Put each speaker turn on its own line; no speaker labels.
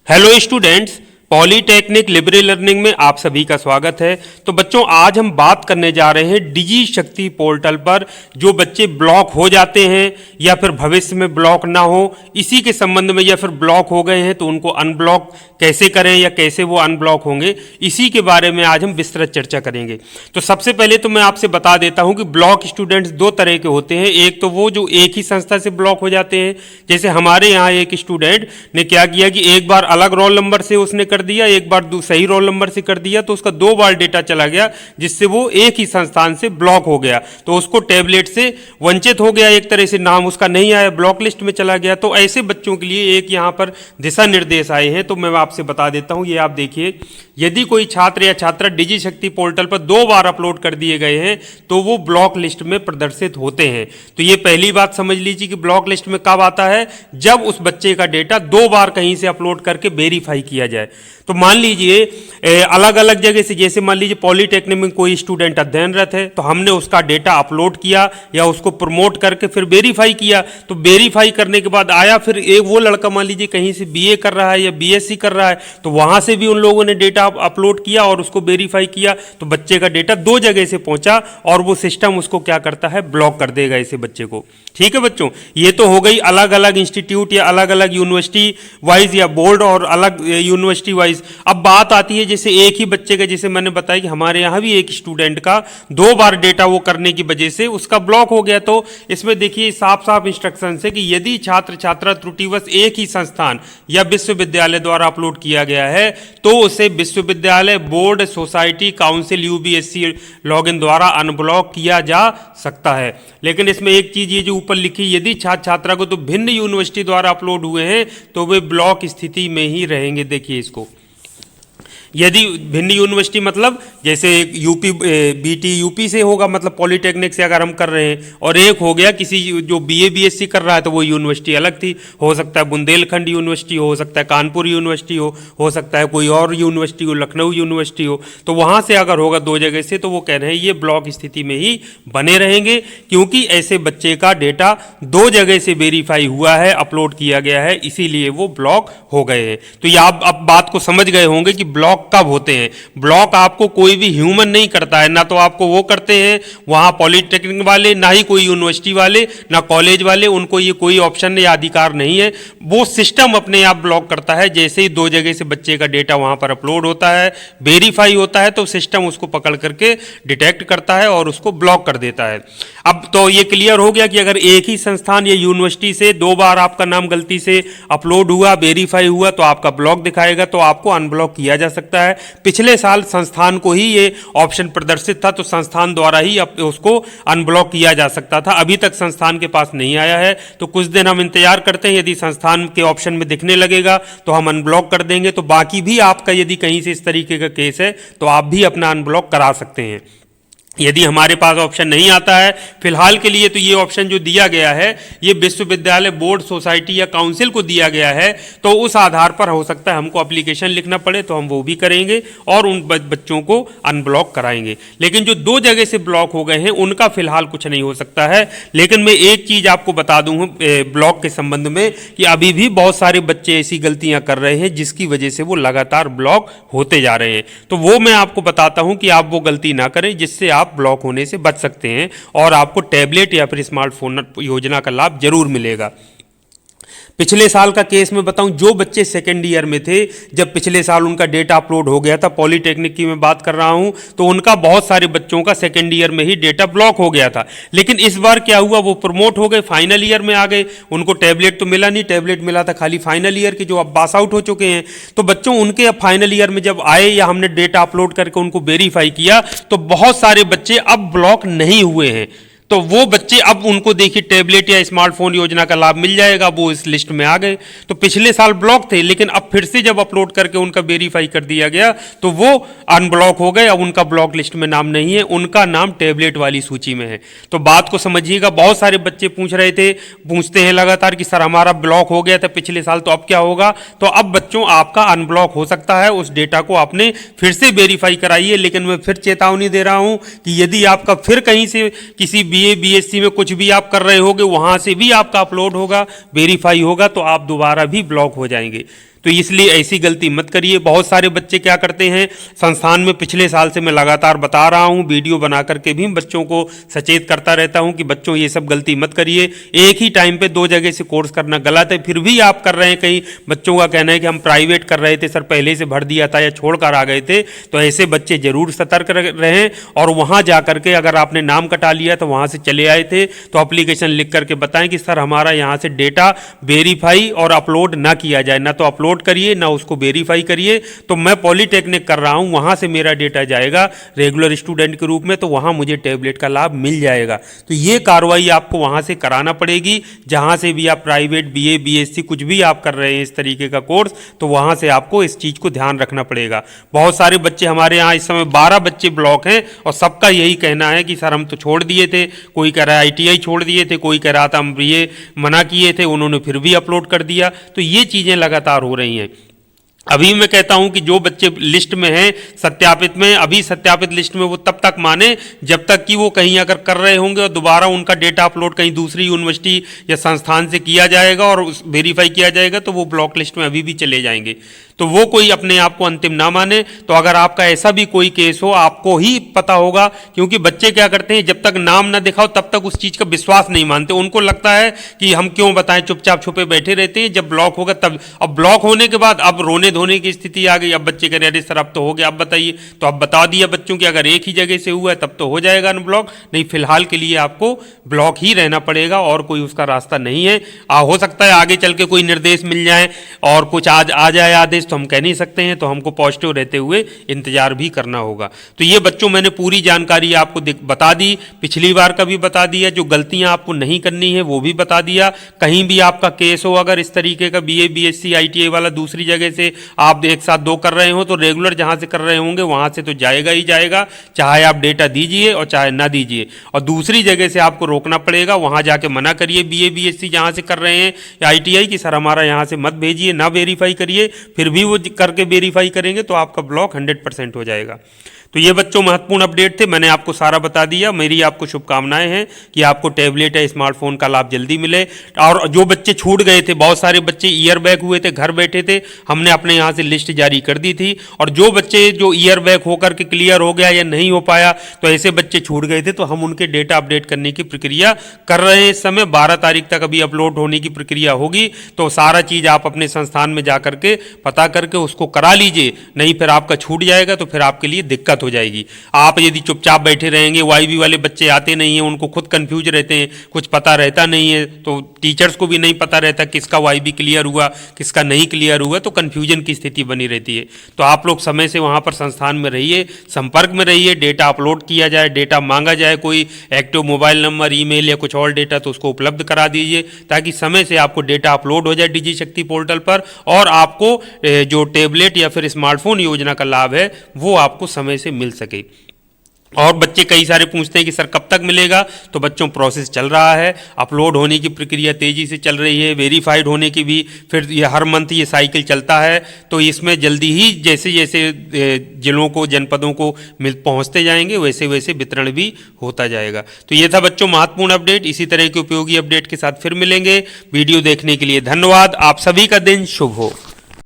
Hello students, polytechnic liberal learning में आप सभी का स्वागत है। तो बच्चों, आज हम बात करने जा रहे हैं डिजी शक्ति पोर्टल पर जो बच्चे ब्लॉक हो जाते हैं या फिर भविष्य में ब्लॉक ना हो, इसी के संबंध में, या फिर ब्लॉक हो गए हैं तो उनको अनब्लॉक कैसे करें या कैसे वो अनब्लॉक होंगे, इसी के बारे में आज हम विस्तृत चर्चा करेंगे। तो सबसे पहले तो मैं आपसे बता देता हूं कि ब्लॉक स्टूडेंट्स दो तरह के होते हैं। एक तो वो जो एक ही संस्था से ब्लॉक हो जाते हैं, जैसे हमारे यहाँ एक स्टूडेंट ने क्या किया कि एक बार अलग रोल नंबर से उसने कर दिया, एक बार सही रोल नंबर से कर दिया, तो उसका 2 बार डेटा चला गया, जिससे वो एक ही संस्थान से ब्लॉक हो गया। तो उसको टैबलेट से वंचित हो गया, एक तरह से नाम उसका नहीं आया, ब्लॉक लिस्ट में चला गया। तो ऐसे बच्चों के लिए एक यहाँ पर दिशा निर्देश आए हैं, तो मैं आपसे बता देता हूँ। ये आप देखिए, यदि कोई छात्र या छात्रा डिजी शक्ति पोर्टल पर 2 बार अपलोड कर दिए गए हैं तो वो ब्लॉक लिस्ट में प्रदर्शित होते हैं। तो ये पहली बात समझ लीजिए कि ब्लॉक लिस्ट में कब आता है, जब उस बच्चे का डेटा 2 बार कहीं से अपलोड करके वेरीफाई किया जाए। तो मान लीजिए अलग अलग जगह से, जैसे मान लीजिए पॉलीटेक्निक में कोई स्टूडेंट अध्ययनरत है, तो हमने उसका डेटा अपलोड किया या उसको प्रमोट करके फिर वेरीफाई किया। तो वेरीफाई करने के बाद आया, फिर एक वो लड़का मान लीजिए कहीं से बीए कर रहा है या बीएससी कर रहा है, तो वहां से भी उन लोगों ने डेटा अपलोड किया और उसको वेरीफाई किया। तो बच्चे का डेटा 2 जगह से पहुंचा और वो सिस्टम उसको क्या करता है, ब्लॉक कर देगा ऐसे बच्चे को। ठीक है बच्चों, ये तो हो गई अलग अलग इंस्टीट्यूट या अलग अलग यूनिवर्सिटी वाइज या बोर्ड और अलग यूनिवर्सिटी वाइज। अब बात आती है जैसे एक ही बच्चे का, जैसे मैंने बताया कि हमारे यहाँ भी एक स्टूडेंट का 2 बार डेटा वो करने की वजह से उसका ब्लॉक हो गया। तो इसमें देखिए साफ साफ इंस्ट्रक्शन है कि यदि छात्र छात्रा त्रुटिवश एक ही संस्थान या विश्वविद्यालय द्वारा अपलोड किया गया है तो उसे विश्वविद्यालय, बोर्ड, सोसाइटी, काउंसिल, यूबीएससी लॉगिन द्वारा अनब्लॉक किया जा सकता है। लेकिन इसमें एक चीज ये जो ऊपर लिखी, यदि छात्र छात्रा को तो भिन्न यूनिवर्सिटी द्वारा अपलोड हुए हैं तो वे ब्लॉक स्थिति में ही रहेंगे। देखिए इसको, यदि भिन्न यूनिवर्सिटी मतलब जैसे यूपी बीटी यूपी से होगा, मतलब पॉलीटेक्निक से अगर हम कर रहे हैं, और एक हो गया किसी जो बीए बीएससी कर रहा है तो वो यूनिवर्सिटी अलग थी, हो सकता है बुंदेलखंड यूनिवर्सिटी हो सकता है कानपुर यूनिवर्सिटी हो सकता है कोई और यूनिवर्सिटी हो, लखनऊ यूनिवर्सिटी हो। तो वहाँ से अगर होगा 2 जगह से, तो वो कह रहे हैं ये ब्लॉक स्थिति में ही बने रहेंगे, क्योंकि ऐसे बच्चे का डेटा 2 जगह से वेरीफाई हुआ है, अपलोड किया गया है, इसीलिए वो ब्लॉक हो गए हैं। तो ये आप अब बात को समझ गए होंगे कि ब्लॉक कब होते हैं। ब्लॉक आपको कोई भी ह्यूमन नहीं करता है, ना तो आपको वो करते हैं वहां पॉलीटेक्निक वाले, ना ही कोई यूनिवर्सिटी वाले, ना कॉलेज वाले, उनको ये कोई ऑप्शन या अधिकार नहीं है। वो सिस्टम अपने आप ब्लॉक करता है। जैसे ही 2 जगह से बच्चे का डेटा वहां पर अपलोड होता है, वेरीफाई होता है, तो सिस्टम उसको पकड़ करके डिटेक्ट करता है और उसको ब्लॉक कर देता है। अब तो ये क्लियर हो गया कि अगर एक ही संस्थान या यूनिवर्सिटी से 2 बार आपका नाम गलती से अपलोड हुआ, वेरीफाई हुआ, तो आपका ब्लॉक दिखाएगा, तो आपको अनब्लॉक किया जा सकता है। पिछले साल संस्थान को ही ये ऑप्शन प्रदर्शित था, तो संस्थान द्वारा ही उसको अनब्लॉक किया जा सकता था। अभी तक संस्थान के पास नहीं आया है, तो कुछ दिन हम इंतजार करते हैं। यदि संस्थान के ऑप्शन में दिखने लगेगा तो हम अनब्लॉक कर देंगे। तो बाकी भी आपका यदि कहीं से इस तरीके का केस है तो आप भी अपना अनब्लॉक करा सकते हैं। यदि हमारे पास ऑप्शन नहीं आता है फिलहाल के लिए, तो ये ऑप्शन जो दिया गया है ये विश्वविद्यालय, बोर्ड, सोसाइटी या काउंसिल को दिया गया है, तो उस आधार पर हो सकता है हमको एप्लीकेशन लिखना पड़े, तो हम वो भी करेंगे और उन बच्चों को अनब्लॉक कराएंगे। लेकिन जो 2 जगह से ब्लॉक हो गए हैं उनका फिलहाल कुछ नहीं हो सकता है। लेकिन मैं एक चीज आपको बता दूं ब्लॉक के संबंध में, कि अभी भी बहुत सारे बच्चे ऐसी गलतियां कर रहे हैं जिसकी वजह से वो लगातार ब्लॉक होते जा रहे हैं। तो वो मैं आपको बताता हूं कि आप वो गलती ना करें, जिससे आप ब्लॉक होने से बच सकते हैं और आपको टैबलेट या फिर स्मार्टफोन योजना का लाभ जरूर मिलेगा। पिछले साल का केस में बताऊं, जो बच्चे सेकेंड ईयर में थे, जब पिछले साल उनका डेटा अपलोड हो गया था, पॉलीटेक्निक की मैं बात कर रहा हूं, तो उनका बहुत सारे बच्चों का सेकेंड ईयर में ही डेटा ब्लॉक हो गया था। लेकिन इस बार क्या हुआ, वो प्रमोट हो गए, फाइनल ईयर में आ गए, उनको टैबलेट तो मिला नहीं, टैबलेट मिला था खाली फाइनल ईयर के जो अब पास आउट हो चुके हैं। तो बच्चों उनके अब फाइनल ईयर में जब आए या हमने डेटा अपलोड करके उनको वेरीफाई किया, तो बहुत सारे बच्चे अब ब्लॉक नहीं हुए हैं। तो वो बच्चे अब उनको देखिए टैबलेट या स्मार्टफोन योजना का लाभ मिल जाएगा, वो इस लिस्ट में आ गए। तो पिछले साल ब्लॉक थे, लेकिन अब फिर से जब अपलोड करके उनका वेरीफाई कर दिया गया तो वो अनब्लॉक हो गए। अब उनका ब्लॉक लिस्ट में नाम नहीं है, उनका नाम टैबलेट वाली सूची में है। तो बात को समझिएगा। बहुत सारे बच्चे पूछते हैं लगातार कि सर हमारा ब्लॉक हो गया था पिछले साल, तो अब क्या होगा। तो अब बच्चों आपका अनब्लॉक हो सकता है, उस डेटा को आपने फिर से वेरीफाई कराइए। लेकिन मैं फिर चेतावनी दे रहा हूं कि यदि आपका फिर कहीं से किसी बीए बीएससी में कुछ भी आप कर रहे होगे, वहां से भी आपका अपलोड होगा, वेरीफाई होगा, तो आप दोबारा भी ब्लॉक हो जाएंगे। तो तो इसलिए ऐसी गलती मत करिए। बहुत सारे बच्चे क्या करते हैं, संस्थान में पिछले साल से मैं लगातार बता रहा हूं, वीडियो बना करके भी बच्चों को सचेत करता रहता हूं कि बच्चों ये सब गलती मत करिए। एक ही टाइम पे 2 जगह से कोर्स करना गलत है। फिर भी आप कर रहे हैं, कई बच्चों का कहना है कि हम प्राइवेट कर रहे थे सर, पहले से भर दिया था या छोड़कर आ गए थे। तो ऐसे बच्चे जरूर सतर्क रहें और वहां जाकर के अगर आपने नाम कटा लिया तो वहां से चले आए थे तो एप्लीकेशन लिख करके बताएं कि सर हमारा यहां से डेटा वेरीफाई और अपलोड ना किया जाए, ना तो अपलोड करिए ना उसको वेरीफाई करिए। तो मैं पॉलीटेक्निक कर रहा हूं, वहां से मेरा डेटा जाएगा रेगुलर स्टूडेंट के रूप में, तो वहां मुझे टैबलेट का लाभ मिल जाएगा। तो ये कार्रवाई आपको वहां से कराना पड़ेगी। जहां से भी आप प्राइवेट बीए बीएससी कुछ भी आप कर रहे हैं इस तरीके का कोर्स, तो वहां से आपको इस चीज को ध्यान रखना पड़ेगा। बहुत सारे बच्चे हमारे यहाँ इस समय 12 बच्चे ब्लॉक हैं और सबका यही कहना है कि सर हम तो छोड़ दिए थे, कोई कह रहा है आईटीआई छोड़ दिए थे, कोई कह रहा था हम बीए मना किए थे, उन्होंने फिर भी अपलोड कर दिया। तो ये चीजें लगातार हो रही हैं। अभी मैं कहता हूं कि जो बच्चे लिस्ट में हैं सत्यापित में, अभी सत्यापित लिस्ट में, वो तब तक माने जब तक कि वो कहीं अगर कर रहे होंगे और दोबारा उनका डेटा अपलोड कहीं दूसरी यूनिवर्सिटी या संस्थान से किया जाएगा और वेरीफाई किया जाएगा तो वो ब्लॉक लिस्ट में अभी भी चले जाएंगे। तो वो कोई अपने आप को अंतिम ना माने। तो अगर आपका ऐसा भी कोई केस हो, आपको ही पता होगा, क्योंकि बच्चे क्या करते हैं, जब तक नाम ना दिखाओ तब तक उस चीज का विश्वास नहीं मानते। उनको लगता है कि हम क्यों बताएं, चुपचाप छुपे बैठे रहते हैं। जब ब्लॉक होगा तब, अब ब्लॉक होने के बाद अब रोने धोने की स्थिति आ गई। अब बच्चे कह रहे अरे सर अब तो हो गया, अब बताइए। तो अब बता दिया बच्चों की अगर एक ही जगह से हुआ है तब तो हो जाएगा ना ब्लॉक, नहीं फिलहाल के लिए आपको ब्लॉक ही रहना पड़ेगा और कोई उसका रास्ता नहीं है। हो सकता है आगे चल के कोई निर्देश मिल जाए और कुछ आज आ जाए आदेश, तो हम कह नहीं सकते हैं। तो हमको पॉजिटिव रहते हुए इंतजार भी करना होगा। तो ये बच्चों मैंने पूरी जानकारी आपको बता दी, पिछली बार का भी बता दिया, जो गलतियां आपको नहीं करनी है वो भी बता दिया। कहीं भी आपका केस हो अगर इस तरीके का बीए बीएससी आईटीआई वाला दूसरी जगह से आप एक साथ 2 कर रहे हो, तो रेगुलर जहां से कर रहे होंगे वहां से तो जाएगा ही जाएगा, चाहे आप डेटा दीजिए और चाहे ना दीजिए। और दूसरी जगह से आपको रोकना पड़ेगा, वहां जाके मना करिए बीए बीएससी जहां से कर रहे हैं या आईटीआई की, सर हमारा यहां से मत भेजिए, ना वेरीफाई करिए। फिर भी वो करके वेरीफाई करेंगे तो आपका ब्लॉक 100% हो जाएगा। तो ये बच्चों महत्वपूर्ण अपडेट थे, मैंने आपको सारा बता दिया। मेरी आपको शुभकामनाएं हैं कि आपको टैबलेट या स्मार्टफोन का लाभ जल्दी मिले। और जो बच्चे छूट गए थे, बहुत सारे बच्चे ईयर बैक हुए थे, घर बैठे थे, हमने अपने यहाँ से लिस्ट जारी कर दी थी। और जो बच्चे जो ईयर बैक होकर के क्लियर हो गया या नहीं हो पाया, तो ऐसे बच्चे छूट गए थे, तो हम उनके डेटा अपडेट करने की प्रक्रिया कर रहे हैं। इस समय 12 तारीख तक अभी अपलोड होने की प्रक्रिया होगी। तो सारा चीज़ आप अपने संस्थान में जा करके पता करके उसको करा लीजिए, नहीं फिर आपका छूट जाएगा तो फिर आपके लिए दिक्कत हो जाएगी। आप यदि चुपचाप बैठे रहेंगे, वाईबी वाले बच्चे आते नहीं हैं, उनको खुद कंफ्यूज रहते हैं, कुछ पता रहता नहीं है, तो टीचर्स को भी नहीं पता रहता किसका वाईबी क्लियर हुआ किसका नहीं क्लियर हुआ, तो कंफ्यूजन की स्थिति बनी रहती है। तो आप लोग समय से वहां पर संस्थान में रहिए, संपर्क में रहिए, डेटा अपलोड किया जाए, डेटा मांगा जाए, कोई एक्टिव मोबाइल नंबर ईमेल या कुछ और डेटा तो उसको उपलब्ध करा दीजिए, ताकि समय से आपको डेटा अपलोड हो जाए डिजी शक्ति पोर्टल पर और आपको जो टैबलेट या फिर स्मार्टफोन योजना का लाभ है वो आपको समय से मिल सके। और बच्चे कई सारे पूछते हैं कि सर कब तक मिलेगा, तो बच्चों प्रोसेस चल रहा है, अपलोड होने की प्रक्रिया तेजी से चल रही है, वेरीफाइड होने की भी, फिर ये हर मंथ ये साइकिल चलता है। तो इसमें जल्दी ही जैसे जैसे जिलों को जनपदों को पहुंचते जाएंगे वैसे वैसे वितरण भी होता जाएगा। तो ये था बच्चों महत्वपूर्ण अपडेट। इसी तरह के उपयोगी अपडेट के साथ फिर मिलेंगे। वीडियो देखने के लिए धन्यवाद। आप सभी का दिन शुभ हो।